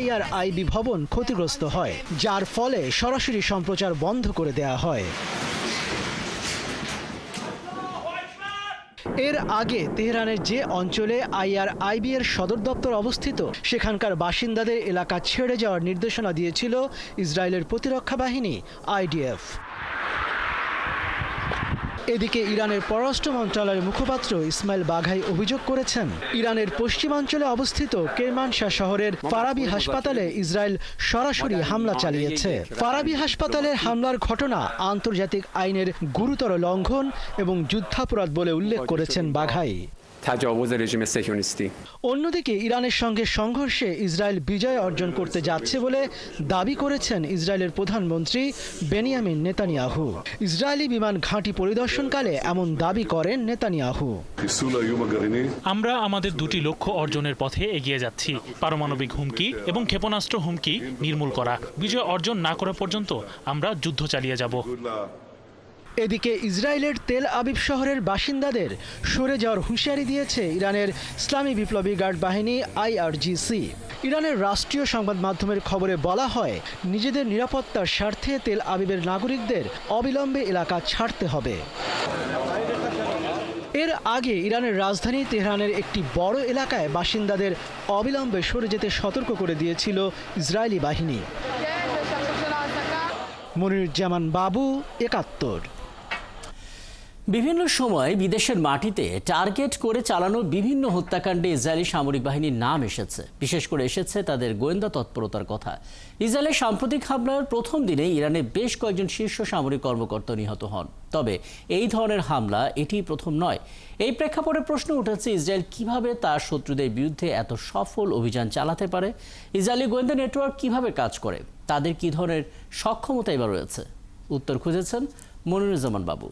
IRIB ভবন ক্ষতিগ্রস্ত হয়, যার ফলে সরাসরি সম্প্রচার বন্ধ করে দেয়া হয়। এর আগে তেহরানের যে অঞ্চলে IRIB এর সদর দপ্তর অবস্থিত সেখানকার বাসিন্দাদের এলাকা ছেড়ে যাওয়ার নির্দেশনা দিয়েছিল ইসরায়েলের প্রতিরক্ষা বাহিনী IDF। এদিকে ইরানের পররাষ্ট্র মন্ত্রণালয়ের মুখপাত্র ইসমাইল বাঘাই অভিযোগ করেছেন ইরানের পশ্চিমাঞ্চলে অবস্থিত কেরমানশাহ শহরের ফারাবি হাসপাতালে ইসরায়েল সরাসরি হামলা চালিয়েছে। ফারাবি হাসপাতালের হামলার ঘটনা আন্তর্জাতিক আইনের গুরুতর লঙ্ঘন এবং যুদ্ধাপরাধ বলে উল্লেখ করেছেন বাঘাই। অন্যদিকে ইরানের সঙ্গে সংঘর্ষে ইসরায়েল বিজয় অর্জন করতে যাচ্ছে বলে দাবি করেছেন ইসরায়েলের প্রধানমন্ত্রী বেনিয়ামিন নেতানিয়াহু। ইসরায়েলি বিমান ঘাঁটি পরিদর্শনকালে এমন দাবি করেন নেতানিয়াহু। আমরা আমাদের দুটি লক্ষ্য অর্জনের পথে এগিয়ে যাচ্ছি, পারমাণবিক হুমকি এবং ক্ষেপণাস্ত্র হুমকি নির্মূল করা। বিজয় অর্জন না করা পর্যন্ত আমরা যুদ্ধ চালিয়ে যাব। এদিকে ইসরায়েলের তেল আবিব শহরের বাসিন্দাদের সরে যাওয়ার হুঁশিয়ারি দিয়েছে ইরানের ইসলামী বিপ্লবী গার্ড বাহিনী IRGC। ইরানের রাষ্ট্রীয় সংবাদ মাধ্যমের খবরে বলা হয় নিজেদের নিরাপত্তার স্বার্থে তেল আবিবের নাগরিকদের অবিলম্বে এলাকা ছাড়তে হবে। এর আগে ইরানের রাজধানী তেহরানের একটি বড় এলাকায় বাসিন্দাদের অবিলম্বে সরে যেতে সতর্ক করে দিয়েছিল ইসরায়েলি বাহিনী। মনিরুজ্জামান বাবু, ৭১। বিভিন্ন সময় বিদেশের মাটিতে টার্গেট করে চালানো বিভিন্ন হত্যাকাণ্ডে ইসরায়েলি সামরিক বাহিনীর নাম এসেছে। বিশেষ করে এসেছে তাদের গোয়েন্দা তৎপরতার কথা। ইসরায়েলের সাম্প্রতিক হামলার প্রথম দিনে ইরানে বেশ কয়েকজন শীর্ষ সামরিক কর্মকর্তা নিহত হন। তবে এই ধরনের হামলা এটি প্রথম নয়। এই প্রেক্ষাপটে প্রশ্ন উঠেছে ইসরায়েল কিভাবে তার শত্রুদের বিরুদ্ধে এত সফল অভিযান চালাতে পারে। ইসরায়েলি গোয়েন্দা নেটওয়ার্ক কিভাবে কাজ করে, তাদের কি ধরনের সক্ষমতা এবার রয়েছে, উত্তর খুঁজেছেন মনিরুজ্জামান বাবু।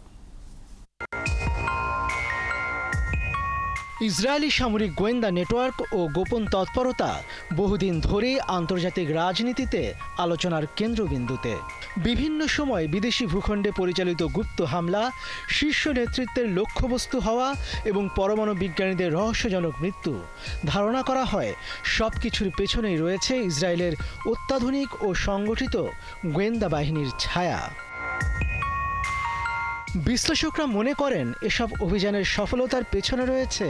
ইসরায়েলি সামরিক গোয়েন্দা নেটওয়ার্ক ও গোপন তৎপরতা বহুদিন ধরেই আন্তর্জাতিক রাজনীতিতে আলোচনার কেন্দ্রবিন্দুতে। বিভিন্ন সময় বিদেশি ভূখণ্ডে পরিচালিত গুপ্ত হামলা, শীর্ষ নেতৃত্বের লক্ষ্যবস্তু হওয়া এবং পরমাণু বিজ্ঞানীদের রহস্যজনক মৃত্যু ধারণা করা হয় সবকিছুর পেছনেই রয়েছে ইসরায়েলের অত্যাধুনিক ও সংগঠিত গোয়েন্দা বাহিনীর ছায়া। বিশ্লেষকরা মনে করেন এসব অভিযানের সফলতার পেছনে রয়েছে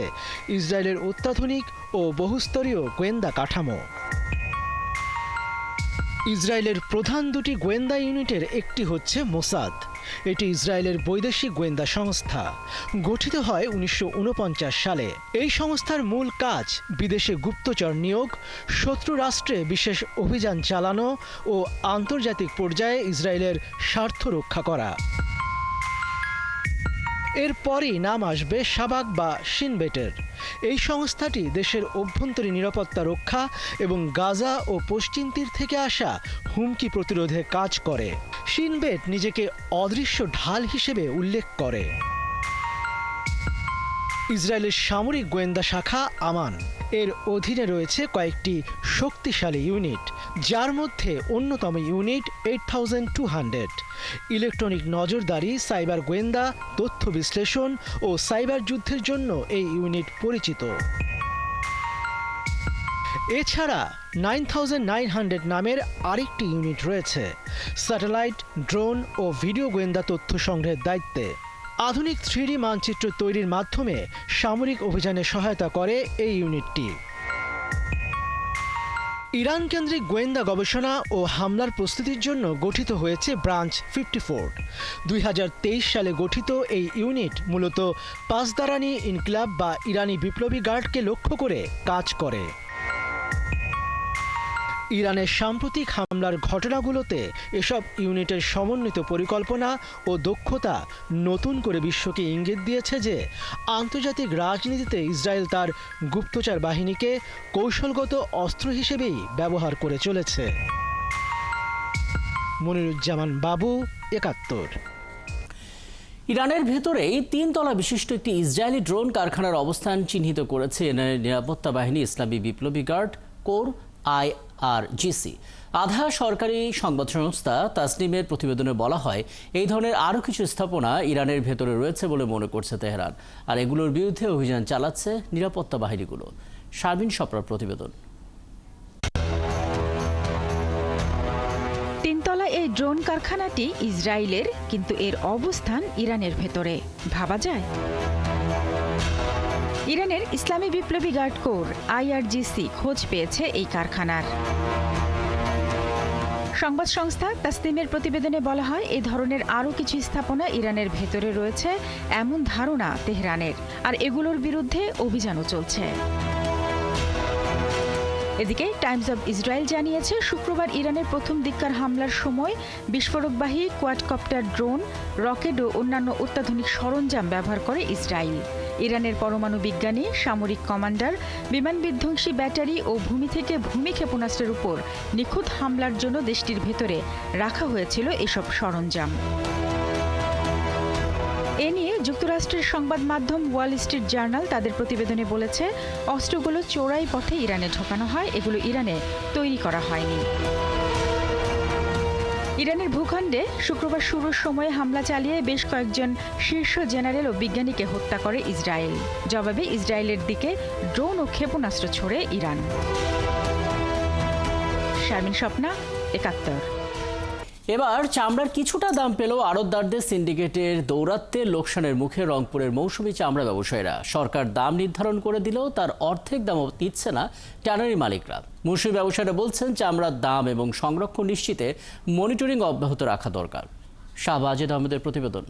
ইসরায়েলের অত্যাধুনিক ও বহুস্তরীয় গোয়েন্দা কাঠামো। ইসরায়েলের প্রধান দুটি গোয়েন্দা ইউনিটের একটি হচ্ছে মোসাদ। এটি ইসরায়েলের বৈদেশিক গোয়েন্দা সংস্থা। গঠিত হয় 1949 সালে। এই সংস্থার মূল কাজ বিদেশে গুপ্তচর নিয়োগ, শত্রু রাষ্ট্রে বিশেষ অভিযান চালানো ও আন্তর্জাতিক পর্যায়ে ইসরায়েলের স্বার্থ রক্ষা করা। এরপরই নাম আসবে শাবাক বা শিনবেটের। এই সংস্থাটি দেশের অভ্যন্তরীণ নিরাপত্তা রক্ষা এবং গাজা ও পশ্চিম তীর থেকে আসা হুমকি প্রতিরোধে কাজ করে। শিনবেট নিজেকে অদৃশ্য ঢাল হিসেবে উল্লেখ করে। ইসরায়েলের সামরিক গোয়েন্দা শাখা আমান, এর অধীনে রয়েছে কয়েকটি শক্তিশালী ইউনিট, যার মধ্যে অন্যতম ইউনিট 8200। ইলেকট্রনিক নজরদারি, সাইবার গোয়েন্দা, তথ্য বিশ্লেষণ ও সাইবার যুদ্ধের জন্য এই ইউনিট পরিচিত। এছাড়া 9900 নামের আরেকটি ইউনিট রয়েছে স্যাটেলাইট, ড্রোন ও ভিডিও গোয়েন্দা তথ্য সংগ্রহের দায়িত্বে। আধুনিক 3D মানচিত্র তৈরির মাধ্যমে সামরিক অভিযানে সহায়তা করে এই ইউনিটটি। ইরান কেন্দ্রিক গোয়েন্দা গবেষণা ও হামলার প্রস্তুতির জন্য গঠিত হয়েছে ব্রাঞ্চ 54। 2023 সালে গঠিত এই ইউনিট মূলত পাসদারানি ইনকিলাব বা ইরানি বিপ্লবী গার্ডকে লক্ষ্য করে কাজ করে। ইরানের সাম্প্রতিক হামলার ঘটনাগুলোতে এসব ইউনিটের সমন্বিত পরিকল্পনা ও দক্ষতা নতুন করে বিশ্বকে ইঙ্গিত দিয়েছে যে আন্তর্জাতিক রাজনীতিতে ইসরায়েল তার গুপ্তচর বাহিনীকে কৌশলগত অস্ত্র হিসেবেই ব্যবহার করে চলেছে। মনিরুজ্জামান বাবু, ৭১। ইরানের ভেতরেই 3 তলা বিশিষ্ট একটি ইসরায়েলি ড্রোন কারখানার অবস্থান চিহ্নিত করেছে ইরানের নিরাপত্তা বাহিনী ইসলামী বিপ্লবী গার্ড কোর IRGC। আধা সরকারি সংবাদ সংস্থা তাসনিমের প্রতিবেদনে বলা হয় এই ধরনের আরও কিছু স্থাপনা ইরানের ভেতরে রয়েছে বলে মনে করছে তেহরান, আর এগুলোর বিরুদ্ধে অভিযান চালাচ্ছে নিরাপত্তা বাহিনীগুলো। শারমিন স্বপ্নার প্রতিবেদন। 3 তলা এই ড্রোন কারখানাটি ইসরায়েলের, কিন্তু এর অবস্থান ইরানের ভেতরে। ভাবা যায়? ইরানের ইসলামী বিপ্লবী গার্ড কোর IRGC খোঁজ পেয়েছে এই কারখানার। সংবাদ সংস্থা তাসনিমের প্রতিবেদনে বলা হয় এই ধরনের আরও কিছু স্থাপনা ইরানের ভেতরে রয়েছে এমন ধারণা তেহরানের, আর এগুলোর বিরুদ্ধে অভিযানও চলছে। এদিকে টাইমস অব ইসরায়েল জানিয়েছে শুক্রবার ইরানের প্রথম দিককার হামলার সময় বিস্ফোরকবাহী কোয়াডকপ্টার, ড্রোন, রকেট ও অন্যান্য অত্যাধুনিক সরঞ্জাম ব্যবহার করে ইসরায়েল। ইরানের পরমাণু বিজ্ঞানী, সামরিক কমান্ডার, বিমান বিধ্বংসী ব্যাটারি ও ভূমি থেকে ভূমি ক্ষেপণাস্ত্রের উপর নিখুঁত হামলার জন্য দেশটির ভেতরে রাখা হয়েছিল এসব সরঞ্জাম। এ নিয়ে যুক্তরাষ্ট্রের সংবাদ মাধ্যম ওয়াল স্ট্রিট জার্নাল তাদের প্রতিবেদনে বলেছে অস্ত্রগুলো চোরাই পথে ইরানে ঢোকানো হয়, এগুলো ইরানে তৈরি করা হয়নি। ইরানের ভূখণ্ডে শুক্রবার শুরুর সময়ে হামলা চালিয়ে বেশ কয়েকজন শীর্ষ জেনারেল ও বিজ্ঞানীকে হত্যা করে ইসরায়েল। জবাবে ইসরায়েলের দিকে ড্রোন ও ক্ষেপণাস্ত্র ছোড়ে ইরান। শারমিন স্বপ্না, ৭১। এবার চামড়ার কিছুটা দাম পেলেও আড়তদারদের সিন্ডিকেটের দৌরাত্ম্যে লোকসানের মুখে রংপুরের মৌসুমী চামড়া ব্যবসায়ীরা। সরকার দাম নির্ধারণ করে দিলেও তার অর্ধেক দামও দিচ্ছে না ট্যানারি মালিকরা। মৌসুমী ব্যবসায়ীরা বলছেন চামড়ার দাম এবং সংরক্ষণ নিশ্চিতে মনিটরিং অব্যাহত রাখা দরকার। শাহবাজেদ আহমেদের প্রতিবেদন।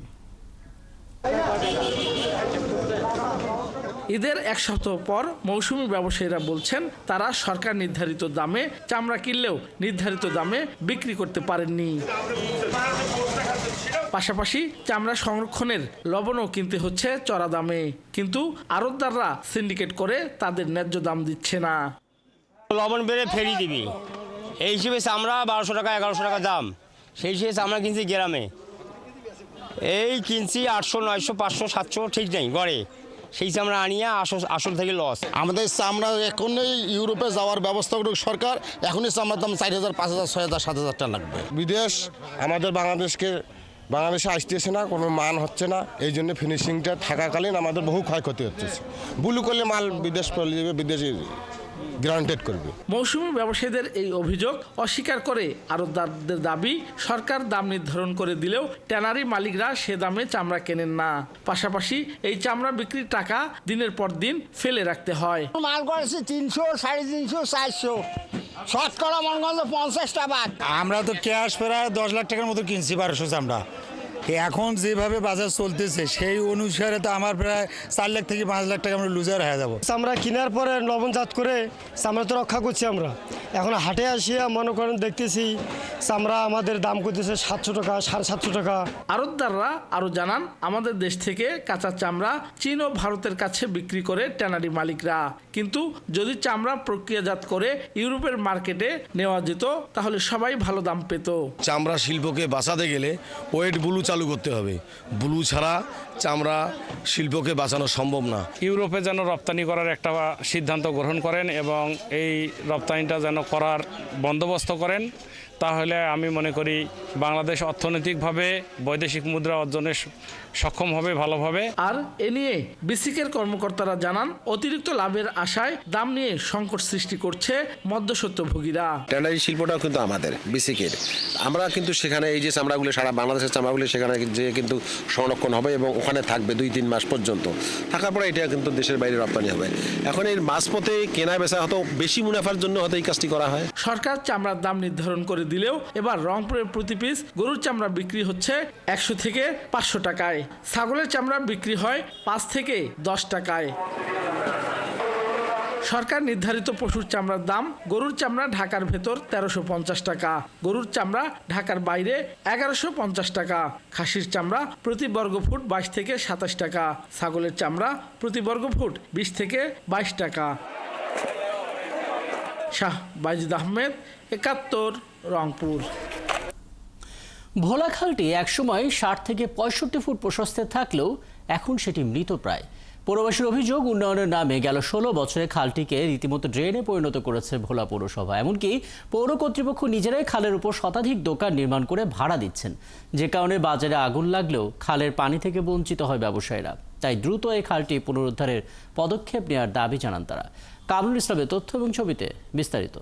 ঈদের 1 সপ্তাহ পর মৌসুমী ব্যবসায়ীরা বলছেন তারা সরকার নির্ধারিত দামে চামড়া কিনলেও নির্ধারিত দামে বিক্রি করতে পারেননি। পাশাপাশি চামড়া সংরক্ষণের লবণও কিনতে হচ্ছে চড়া দামে, কিন্তু আড়তদাররা সিন্ডিকেট করে তাদের ন্যায্য দাম দিচ্ছে না। লবণ বেড়ে ফেরি দিবি, এই হিসেবে চামড়া 1200 টাকা 1100 টাকা দাম, সেই হিসেবে চামড়া কিনছি গ্রামে, এই কিনছি 800 900 500 700 ঠিক নেই গড়ে, সেই চামড়া আনিয়া আসল থেকে লস। আমাদের চামড়া এখনই ইউরোপে যাওয়ার ব্যবস্থা করুক সরকার, এখনই চামড়ার দাম 4000 5000 6000 7000 টাকা লাগবে। বিদেশ আমাদের বাংলাদেশে আসতেছে না, কোনো মান হচ্ছে না, এই জন্য ফিনিশিংটা থাকাকালীন আমাদের বহু ক্ষয়ক্ষতি হচ্ছে। ব্লু করলে মাল বিদেশ চলে যাবে, বিদেশে গ্রান্টেড করবে। মৌসুমী ব্যবসায়ীদের এই অভিযোগ অস্বীকার করে আড়তদারদের দাবি সরকার দাম নির্ধারণ করে দিলেও ট্যানারি মালিকরা সে দামে চামড়া কেনেন না। পাশাপাশি এই চামড়া বিক্রির টাকা দিনের পর দিন ফেলে রাখতে হয়। মাল করেছে 300 350 400, শতকরা মনগঞ্জ 50 টাকা। আমরা তো ক্যাশ প্রায় 10 লাখ টাকার মতো কিনছি 1200 চামড়া। এখন যেভাবে বাজার চলতেছে সেই অনুসারে তো আমার প্রায় 4 লাখ থেকে 5 লাখ টাকা আমরা লুজার হয়ে যাবো। চামড়া কেনার পরে লবণজাত করে চামড়া তো রক্ষা করছি আমরা। এখন হাটে আসিয়া মনে করেন দেখতেছি চামড়া আমাদের দাম করতেছে 700 টাকা 750 টাকা। আড়তদাররা আরও জানান আমাদের দেশ থেকে কাঁচা চামড়া চীন ও ভারতের কাছে বিক্রি করে ট্যানারি মালিকরা, কিন্তু যদি চামড়া প্রক্রিয়াজাত করে ইউরোপের মার্কেটে নেওয়া যেত তাহলে সবাই ভালো দাম পেত। চামড়া শিল্পকে বাঁচাতে গেলে ওয়েট ব্লু চালু করতে হবে, ব্লু ছাড়া চামড়া শিল্পকে বাঁচানো সম্ভব না। ইউরোপে যেন রপ্তানি করার একটা সিদ্ধান্ত গ্রহণ করেন এবং এই রপ্তানিটা যেন করার বন্দোবস্ত করেন, তাহলে আমি মনে করি বাংলাদেশ অর্থনৈতিকভাবে বৈদেশিক মুদ্রা অর্জনে সক্ষম হবে ভালোভাবে। আর এ নিয়ে বিসিকের কর্মকর্তারা জানান, অতিরিক্ত লাভের আশায় দাম নিয়ে সংকট সৃষ্টি করছে মধ্যস্বত্বভোগীরা। ট্যানারি শিল্পটাও কিন্তু আমাদের বিসিকের, আমরা কিন্তু সেখানে এই যে চামড়াগুলো সারা বাংলাদেশের চামড়াগুলো সেখানে যে কিন্তু সংরক্ষণ হবে এবং ওখানে থাকবে 2-3 মাস পর্যন্ত, থাকার পরে এটা কিন্তু দেশের বাইরে রপ্তানি হবে। এখন এই মাঝপথে কেনা বেচা হয়তো বেশি মুনাফার জন্য হয়তো এই কাজটি করা হয়। সরকার চামড়ার দাম নির্ধারণ করে দিলেও এবার রংপুরের প্রতি পিস গরুর চামড়া বিক্রি হচ্ছে 100 থেকে 500 টাকায়, ছাগলের চামড়া বিক্রি হয় 5 থেকে 10 টাকায়। সরকার নির্ধারিত পশুর চামড়ার দাম, গরুর চামড়া ঢাকার ভেতর 1350 টাকা, গরুর চামড়া ঢাকার বাইরে 1150 টাকা, খাসির চামড়া প্রতি বর্গফুট 22 থেকে 27 টাকা, ছাগলের চামড়া প্রতি বর্গফুট 20 থেকে 22 টাকা। শাহ বাইজিদ আহমেদ, 71, রংপুর। ভোলা খালটি একসময় 60 থেকে 65 ফুট প্রশস্তে থাকলেও এখন সেটি মৃতপ্রায়। পৌরবাসীর অভিযোগ, উন্নয়নের নামে গেল 16 বছরে খালটিকে রীতিমতো ড্রেনে পরিণত করেছে ভোলা পৌরসভা। এমনকি পৌর কর্তৃপক্ষ নিজেরাই খালের উপর শতাধিক দোকান নির্মাণ করে ভাড়া দিচ্ছেন, যে কারণে বাজারে আগুন লাগলেও খালের পানি থেকে বঞ্চিত হয় ব্যবসায়ীরা। তাই দ্রুত এই খালটি পুনরুদ্ধারের পদক্ষেপ নেওয়ার দাবি জানান তারা। কামরুল ইসলামের তথ্য এবং ছবিতে বিস্তারিত।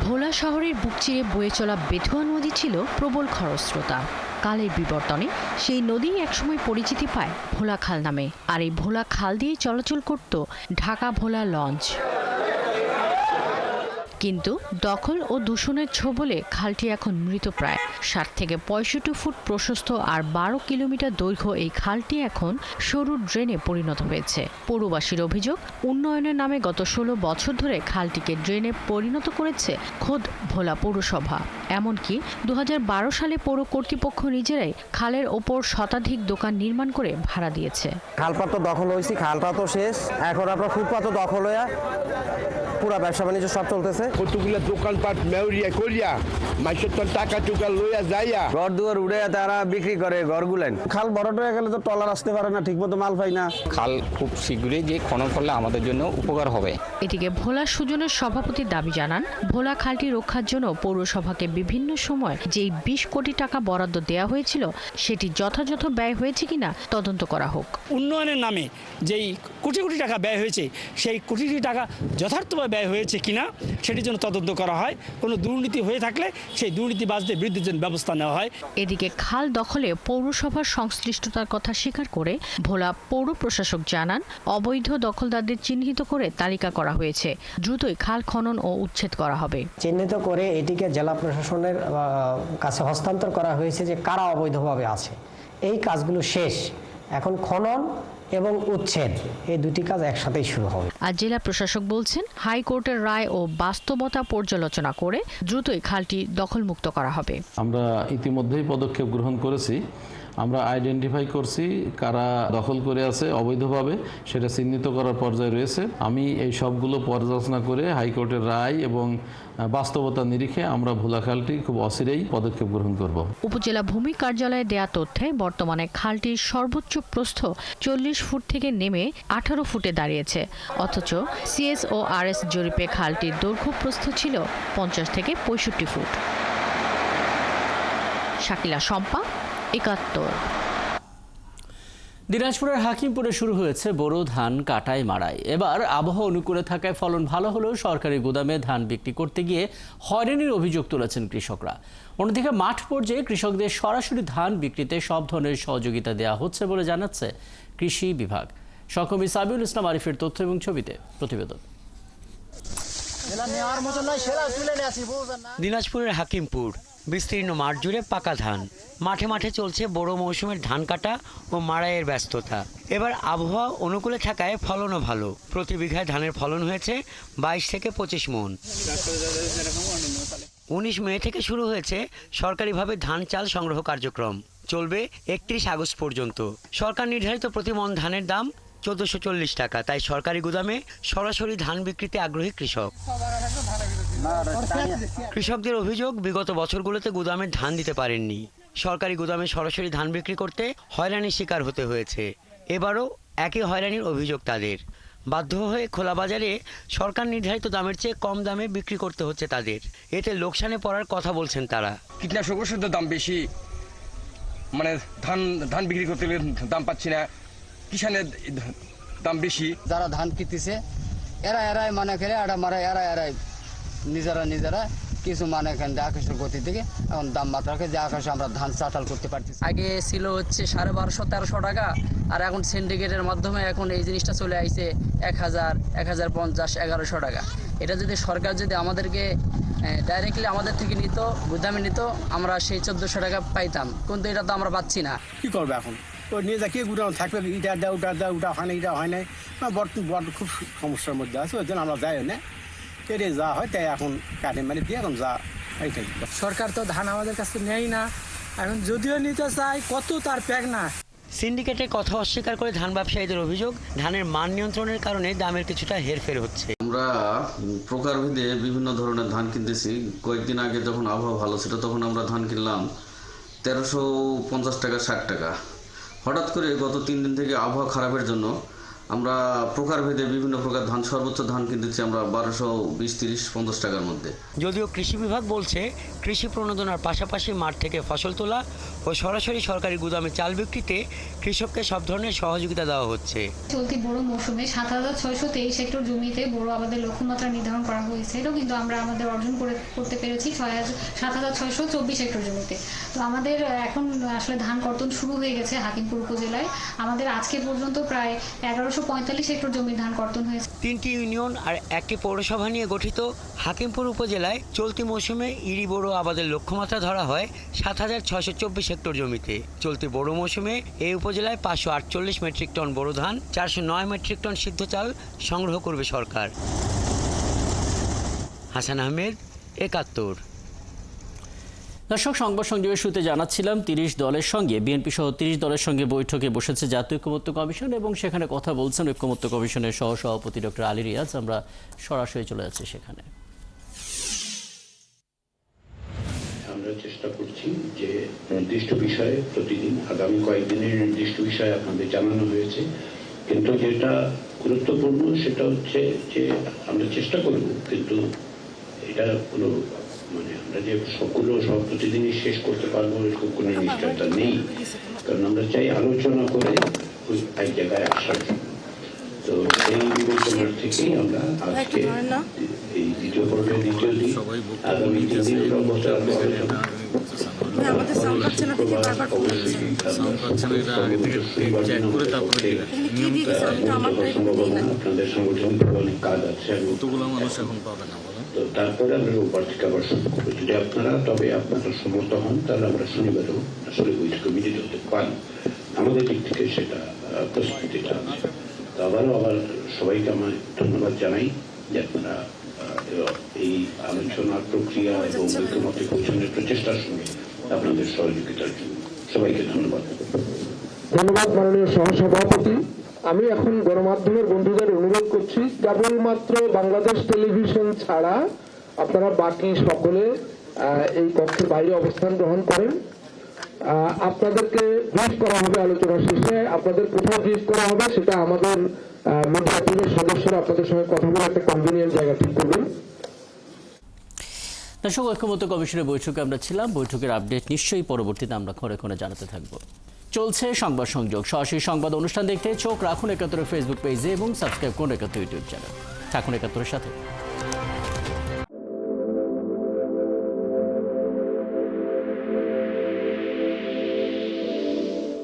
ভোলা শহরের বুক চিরে বয়ে চলা বেথুয়া নদী ছিল প্রবল খরস্রোতা। কালের বিবর্তনে সেই নদী একসময় পরিচিতি পায় ভোলা খাল নামে। আর এই ভোলা খাল দিয়ে চলাচল করত ঢাকা ভোলা লঞ্চ। কিন্তু দখল ও দূষণের ছোবলে খালটি এখন মৃতপ্রায়। 60 থেকে 65 ফুট প্রশস্ত আর 12 কিলোমিটার দৈর্ঘ্য এই খালটি এখন সরু ড্রেনে পরিণত হয়েছে। পৌরবাসীর অভিযোগ, উন্নয়নের নামে গত 16 বছর ধরে খালটিকে ড্রেনে পরিণত করেছে খোদ ভোলা পৌরসভা। এমনকি 2012 সালে পৌর কর্তৃপক্ষ নিজেরাই খালের ওপর শতাধিক দোকান নির্মাণ করে ভাড়া দিয়েছে। খালপাত তো দখল হয়েছে, খালটা তো শেষ, এখন আপনার ফুটপাত দখল হয়ে পুরা ব্যবসা বাণিজ্য সব চলতেছে। কতগুলো দোকানপাট মেউরিয়া করিয়া মাইসের তো টাকা টুকা লইয়া যাইয়া ঘর দুয়ার উড়ে তারা বিক্রি করে ঘরগুলেন। খাল বড়টা হয়ে গেলে তো টলার আসতে পারে না, ঠিকমতো মাল পাই না। খাল খুব শীঘ্রই যে খনন করলে আমাদের জন্য উপকার হবে। এদিকে ভোলা সুজনের সভাপতি দাবি জানান, ভোলা খালটি রক্ষার জন্য পৌরসভাকে বিভিন্ন সময় যেই 20 কোটি টাকা বরাদ্দ দেওয়া হয়েছিল সেটি যথাযথ ব্যয় হয়েছে কিনা তদন্ত করা হোক। উন্নয়নের নামে যেই কোটি কোটি টাকা ব্যয় হয়েছে সেই কোটি কোটি টাকা যথার্থভাবে ব্যয় হয়েছে কিনা সেটির জন্য তদন্ত করা হয়। কোনো দুর্নীতি হয়ে থাকলে সেই দুর্নীতিবাজদের বিরুদ্ধে যেন ব্যবস্থা নেওয়া হয়। এদিকে খাল দখলে পৌরসভার সংশ্লিষ্টতার কথা স্বীকার করে ভোলা পৌর প্রশাসক জানান, অবৈধ দখলদারদের চিহ্নিত করে তালিকা করা হয়েছে। দ্রুতই খাল খনন ও উচ্ছেদ করা হবে। চিহ্নিত করে এটিকে জেলা প্রশাসনের কাছে হস্তান্তর করা হয়েছে যে কারা অবৈধভাবে আছে। এই কাজগুলো শেষ, এখন খনন এবং উচ্ছেদ এই দুটি কাজ একসাথেই শুরু হবে। আর জেলা প্রশাসক বলছেন, হাইকোর্টের রায় ও বাস্তবতা পর্যালোচনা করে দ্রুতই খালটি দখলমুক্ত করা হবে। আমরা ইতিমধ্যেই পদক্ষেপ গ্রহণ করেছি। আমরা আইডেন্টিফাই করছি কারা দখল করে আছে অবৈধভাবে, সেটা চিহ্নিত করার পর্যায়ে রয়েছে। আমি এই সবগুলো পর্যালোচনা করে হাইকোর্টের রায় এবং বাস্তবতা নিরিখে আমরা ভোলা খালটি খুব অচিরেই পদক্ষেপ গ্রহণ করব। উপজেলা ভূমি কার্যালয়ে দেয়া তথ্যে বর্তমানে খালটির সর্বোচ্চ প্রস্থ 40 ফুট থেকে নেমে 18 ফুটে দাঁড়িয়েছে। অথচ সিএস ও আরএস জরিপে খালটির দৈর্ঘ্য প্রস্থ ছিল 50 থেকে 65 ফুট। শাকিলা শম্পা, 71। দিনাজপুরের হাকিমপুরে শুরু হয়েছে বোরো ধান কাটাই মাড়াই। এবার আবহাওয়া অনুকূলে থাকায় ফলন ভালো হলেও সরকারি গুদামে ধান বিক্রি করতে গিয়ে হয়রানির অভিযোগ তুলেছেন কৃষকরা। অন্যদিকে মাঠ পর্যায়ে কৃষকদের সরাসরি ধান বিক্রিতে সব ধরনের সহযোগিতা দেওয়া হচ্ছে বলে জানাচ্ছে কৃষি বিভাগ। সহকর্মী সাবিউল ইসলাম আরিফের তথ্য এবং ছবিতে প্রতিবেদন। দিনাজপুরের হাকিমপুর বিস্তীর্ণ মাঠ জুড়ে পাকা ধান, মাঠে মাঠে চলছে বড় মৌসুমের ধান কাটা ও মাড়াইয়ের ব্যস্ততা। এবার আবহাওয়া অনুকূলে থাকায় ফলনও ভালো। প্রতি বিঘায় ধানের ফলন হয়েছে 22 থেকে 25 মণ। 19 মে থেকে শুরু হয়েছে সরকারিভাবে ধান চাল সংগ্রহ কার্যক্রম, চলবে 31 আগস্ট পর্যন্ত। সরকার নির্ধারিত প্রতি মণ ধানের দাম 1440 টাকা। তাই সরকারি গুদামে সরাসরি ধান বিক্রিতে আগ্রহী কৃষক। কৃষকদের অভিযোগ, বিগত বছরগুলোতে গুদামে ধান দিতে পারেননি। সরকারি গুদামে সরাসরি ধান বিক্রি করতে হয়রানির শিকার হতে হয়েছে। এবারও একই হয়রানির অভিযোগ তাদের। বাধ্য হয়ে খোলা বাজারে সরকার নির্ধারিত দামের চেয়ে কম দামে বিক্রি করতে হচ্ছে তাদের। এতে লোকসানে পড়ার কথা বলছেন তারা। কীটনাশক ওষুধের দাম বেশি, মানে ধান বিক্রি করতে গেলে দাম পাচ্ছি না, কিষানের দাম বেশি। যারা ধান কিনতেছে এরাই মানে খেলে এরাই নিজেরা কিছু মানে এখানে আকাশের গতি থেকে এখন দাম মাত্রাকে যে আকাশে আমরা ধান চাটাল করতে পারতেছি। আগে ছিল হচ্ছে 1250-1300 টাকা, আর এখন সিন্ডিকেটের মাধ্যমে এখন এই জিনিসটা চলে আসছে 1000, 1050, 1100 টাকা। এটা যদি সরকার যদি আমাদেরকে ডাইরেক্টলি আমাদের থেকে নিত, গুদামে নিত, আমরা সেই 1400 টাকা পাইতাম, কিন্তু এটা তো আমরা পাচ্ছি না। কি করবো এখন? ওই নিয়ে যা কি গুদাম থাকবে, ইটা দেয় ওটা হয় না, এটা হয় না, বর্তমান খুব সমস্যার মধ্যে আছে। ওই জন্য আমরা যাই না, কেটে যা হয় তাই এখন কাটে মানে দিয়ে এখন যা এইটাই। সরকার তো ধান আমাদের কাছে নেয় না, এখন যদিও নিতে চায় কত তার প্যাক না। সিন্ডিকেটের কথা অস্বীকার করে ধান ব্যবসায়ীদের অভিযোগ, ধানের মান নিয়ন্ত্রণের কারণে দামের কিছুটা হেরফের হচ্ছে। আমরা প্রকারভেদে বিভিন্ন ধরনের ধান কিনতেছি। কয়েকদিন আগে যখন আবহাওয়া ভালো ছিল তখন আমরা ধান কিনলাম 1350 টাকা, 60 টাকা। হঠাৎ করে গত 3 দিন থেকে আবহাওয়া খারাপের জন্য আমরা প্রকারভেদে বিভিন্ন প্রকার ধান, সর্বোচ্চ ধান কিনতেছি আমরা 1220, 30, 50 টাকার মধ্যে। যদিও কৃষি বিভাগ বলছে কৃষি প্রণোদনার পাশাপাশি মাঠ থেকে ফসল তোলা ও সরাসরি সরকারি গুদামে চাল বিক্রিতে কৃষককে সব ধরনের সহযোগিতা দেওয়া হচ্ছে। চলতি বড় মৌসুমে 7623 হেক্টর জমিতে বড় আবাদের লক্ষ্যমাত্রা নির্ধারণ করা হয়েছিল, কিন্তু আমরা আমাদের অর্জন করতে পেরেছি 7624 হেক্টর জমিতে। তো আমাদের এখন আসলে ধান কর্তন শুরু হয়ে গেছে হাকিমপুর উপজেলায়। আমাদের আজকে পর্যন্ত প্রায় 1145 হেক্টর জমির ধান কর্তন হয়েছে। 3টি ইউনিয়ন আর 1টি পৌরসভা নিয়ে গঠিত হাকিমপুর উপজেলায় চলতি মৌসুমে ইরি বোরো আবাদের লক্ষ্যমাত্রা ধরা হয় 7624 হেক্টর জমিতে। চলতি বড় মৌসুমে এই উপজেলায় 548 মেট্রিক টন বোরো ধান, 409 মেট্রিক টন সিদ্ধ চাল সংগ্রহ করবে সরকার। হাসান আহমেদ, 71। দর্শক, সংবাদ সংযোগের শুরুতে জানাচ্ছিলাম 30 দলের সঙ্গে বিএনপি সহ 30 দলের সঙ্গে বৈঠকে বসেছে জাতীয় ঐক্যমত্য কমিশন, এবং সেখানে কথা বলছেন ঐক্যমত্য কমিশনের সহসভাপতি ডক্টর আলী রিয়াজ। আমরা সরাসরি চলে যাচ্ছি সেখানে। আমরা চেষ্টা করছি যে নির্দিষ্ট বিষয়ে প্রতিদিন, আগামী কয়েকদিনের নির্দিষ্ট বিষয়ে আপনাদের জানানো হয়েছে, কিন্তু যেটা গুরুত্বপূর্ণ সেটা হচ্ছে যে আমরা চেষ্টা করব, কিন্তু এটা কোনো মানে আমরা যে সবগুলো সব প্রতিদিনই শেষ করতে পারবো এরকম কোনো নিশ্চয়তা নেই, কারণ আমরা চাই আলোচনা করে ওই এক জায়গায় আসার জন্য। তো এই বিবেচনার থেকেই আমরা আজকে এই দ্বিতীয় পর্বের দ্বিতীয় দিন আগামী 3 দিন অবস্থার আলোচনা আপনাদের সাংগঠনিক অনেক কাজ আছে, তো তারপরে আমরা উপর থেকে আবার শুরু করবো। যদি আপনারা সম্মত হন তাহলে আমরা শনিবারও আসলে বৈঠকে মিলিত হতে পারি। আমাদের দিক থেকে সেটা প্রস্তুতিটা আছে। তো আবার সবাইকে আমার ধন্যবাদ জানাই যে আপনারা এই আলোচনার প্রক্রিয়া এবং ঐক্যমত্যে পৌঁছানোর প্রচেষ্টার সঙ্গে আপনাদের সহযোগিতার জন্য সবাইকে ধন্যবাদ। ধন্যবাদ মাননীয় সহসভাপতি। আমি এখন গণমাধ্যমের বন্ধুদের অনুরোধ করছি, কেবলমাত্র বাংলাদেশ টেলিভিশন ছাড়া আপনারা বাকি সকলে এই কক্ষের বাইরে অবস্থান গ্রহণ করেন। আপনাদেরকে ব্রিফ করা হবে আলোচনা শেষে। আপনাদের কোথাও ব্রিফ করা হবে সেটা আমাদের মিডিয়া টিমের সদস্যরা আপনাদের সঙ্গে কথা বলে একটা কনভেনিয়েন্ট জায়গা ঠিক করবেন। দর্শক, ঐক্যমত্য কমিশনের বৈঠকে আমরা ছিলাম। বৈঠকের আপডেট নিশ্চয়ই পরবর্তীতে আমরা ক্ষণে ক্ষণে জানাতে থাকবো। চলছে সংবাদ সংযোগ। সরাসরি সংবাদ অনুষ্ঠান দেখতে চোখ রাখুন 71 ফেসবুক পেজে এবং সাবস্ক্রাইব করুন 71 ইউটিউব চ্যানেল। থাকুন 71-এর সাথে।